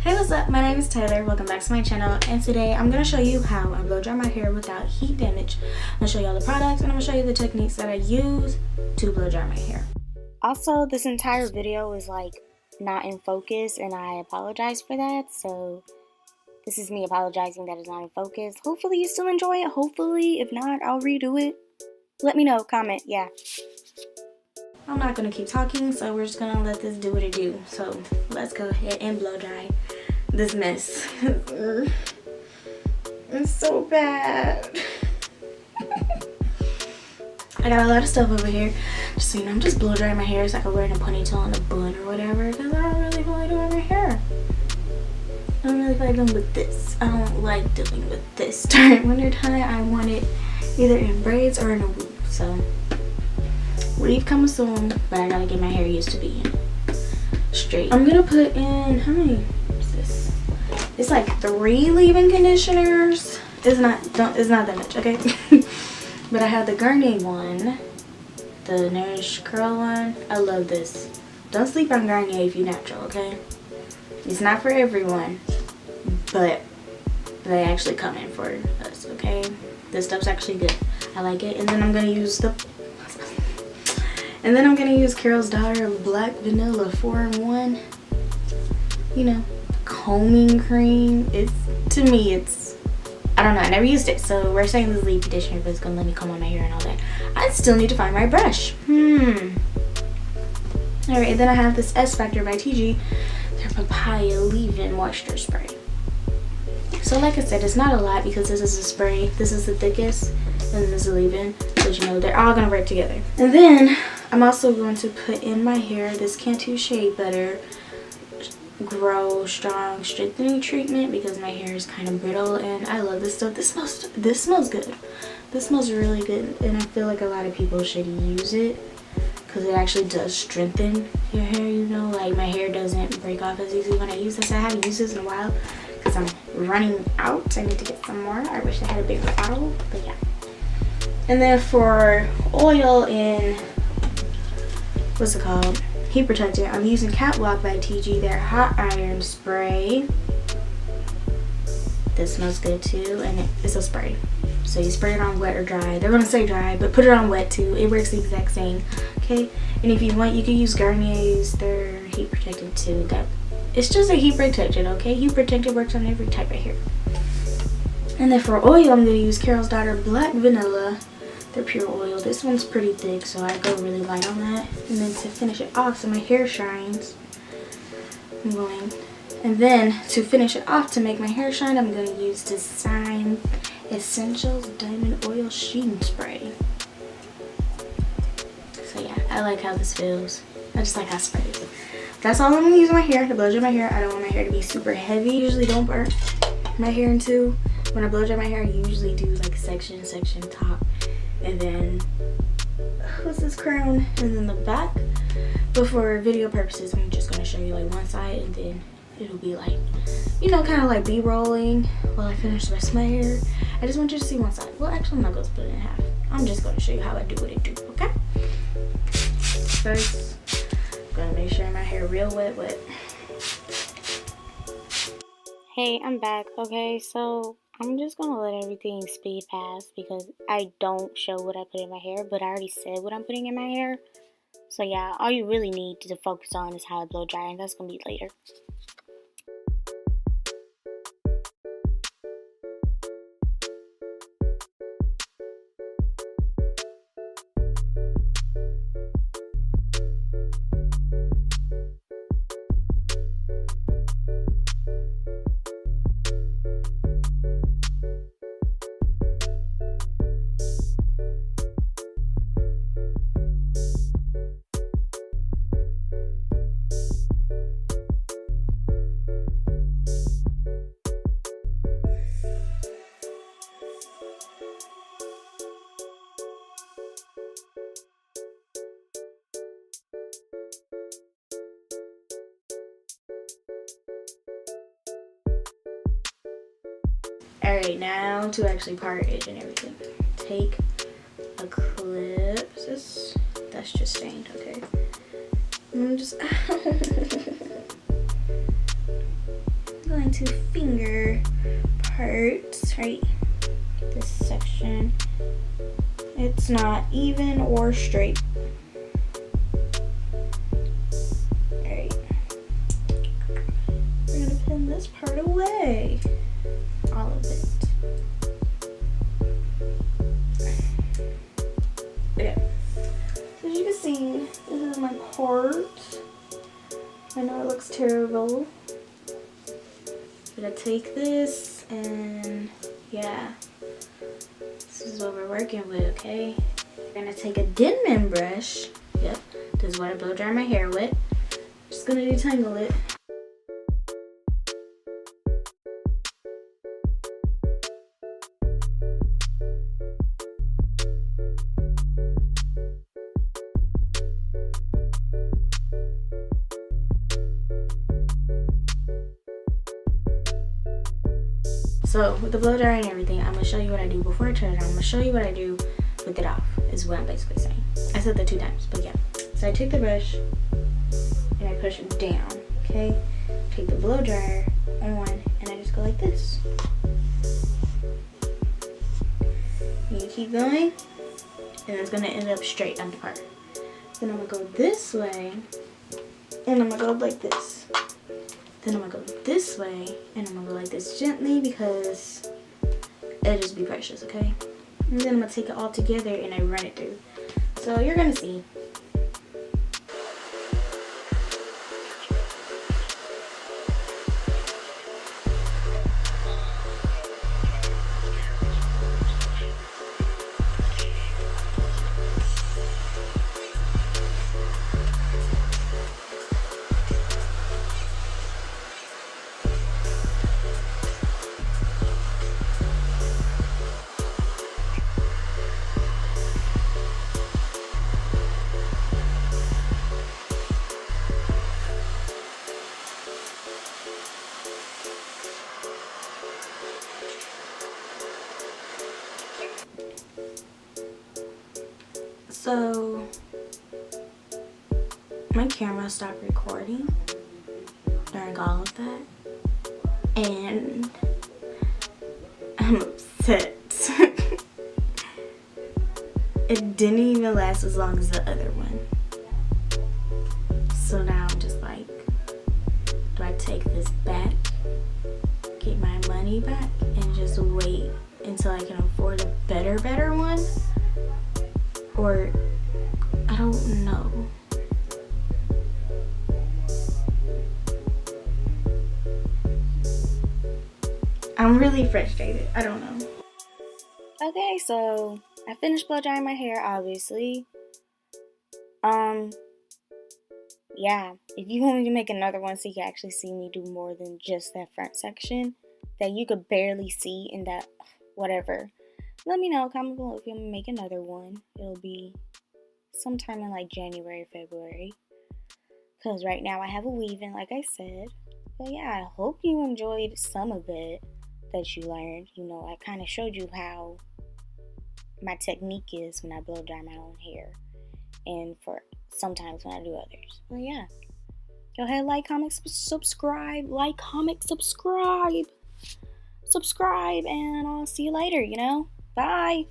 Hey, what's up? My name is Taylor. Welcome back to my channel, and today I'm going to show you how I blow dry my hair without heat damage. I'm going to show you all the products, and I'm going to show you the techniques that I use to blow dry my hair. Also, this entire video is like not in focus, and I apologize for that. So this is me apologizing that it's not in focus. Hopefully you still enjoy it. Hopefully, if not, I'll redo it. Let me know, comment, yeah. I'm not going to keep talking, so we're just going to let this do what it do. So let's go ahead and blow dry this mess. It's so bad. I got a lot of stuff over here. Just so you know, I'm just blow drying my hair so I can wear it in a ponytail and a bun or whatever, because I don't really feel like doing my hair. I don't really feel like doing with this. I don't like dealing with this. During winter time, I want it either in braids or in a weave. So weave coming soon, but I gotta get my hair used to being straight. I'm gonna put in, how many is this? It's like 3 leave-in conditioners. It's not that much, okay? But I have the Garnier one, the Nourish Curl one. I love this. Don't sleep on Garnier if you're natural, okay? It's not for everyone, but they actually come in for us, okay? This stuff's actually good. I like it. And then I'm gonna use Carol's Daughter Black Vanilla 4-in-1. You know, combing cream. To me, I don't know, I never used it, so we're saying this is leave conditioner, but it's gonna let me comb on my hair and all that. I still need to find my brush. Alright, then I have this S Factor by TG, their Papaya Leave-In Moisture Spray. So like I said, it's not a lot because this is a spray, this is the thickest, and this is a leave-in, but you know, they're all gonna work together. And then I'm also going to put in my hair this Cantu Shea Butter Grow Strong Strengthening Treatment because my hair is kind of brittle, and I love this stuff. This smells good. This smells really good, and I feel like a lot of people should use it because it actually does strengthen your hair, you know, like my hair doesn't break off as easy when I use this. I haven't used this in a while because I'm running out. I need to get some more. I wish I had a bigger bottle, but yeah. And then for oil in, what's it called? Heat protector, I'm using Catwalk by TG, their hot iron spray. This smells good too, and it's a spray. So you spray it on wet or dry. They're gonna say dry, but put it on wet too. It works the exact same, okay? And if you want, you can use Garnier's, they're heat protected too. It's just a heat protected, okay? Heat protected works on every type of hair. And then for oil, I'm gonna use Carol's Daughter Black Vanilla. They're pure oil. This one's pretty thick, so I go really light on that. And then to finish it off so my hair shines, and then to finish it off to make my hair shine, I'm going to use Design Essentials Diamond Oil Sheen Spray. So yeah, I like how this feels. I just like how it sprays. That's all I'm going to use on my hair to blow dry my hair. I don't want my hair to be super heavy. I usually don't burn my hair in two. When I blow dry my hair, I usually do like section, top. And then, what's this crown? And then the back. But for video purposes, I'm just going to show you like one side, and then it'll be like, you know, kind of like B-rolling while I finish the rest of my hair. I just want you to see one side. Well, actually, I'm not going to split it in half. I'm just going to show you how I do what it do, okay? First, I'm going to make sure my hair real wet. Hey, I'm back, okay? So I'm just gonna let everything speed past because I don't show what I put in my hair, but I already said what I'm putting in my hair. So yeah, all you really need to focus on is how I blow dry, and that's gonna be later. Alright, now to actually part it and everything. Take a clip. That's just stained, okay? I'm just going to finger parts, right? This section. It's not even or straight. Alright. We're gonna pin this part away. All of it. Okay. So as you can see, this is my part. I know it looks terrible. I'm gonna take this and yeah. This is what we're working with, okay? We're gonna take a Denman brush. Yep, this is what I blow dry my hair with. Just gonna detangle it. So with the blow dryer and everything, I'm gonna show you what I do before I turn it on. I'm gonna show you what I do with it off, is what I'm basically saying. I said that 2 times, but yeah. So I take the brush and I push it down, okay? Take the blow dryer on and I just go like this. And you keep going and it's gonna end up straight on the part. Then I'm gonna go this way and I'm gonna go like this. Then I'm gonna go this way and I'm gonna go like this gently because it'll just be precious, okay? And then I'm gonna take it all together and I run it through. So you're gonna see. So my camera stopped recording during all of that and I'm upset. It didn't even last as long as the other one. So now I'm just like, do I take this back, get my money back, and just wait until I can afford a better one? Or, I don't know. I'm really frustrated. I don't know. Okay, so I finished blow drying my hair, obviously. Yeah, if you want me to make another one so you can actually see me do more than just that front section that you could barely see in that whatever, let me know. Comment below if you want me to make another one. It'll be sometime in like January, February. Because right now I have a weave-in, like I said. But yeah, I hope you enjoyed some of it that you learned. You know, I kind of showed you how my technique is when I blow dry my own hair. And for sometimes when I do others. But yeah. Go ahead, like, comment, subscribe. Like, comment, subscribe. Subscribe, and I'll see you later, you know? Bye.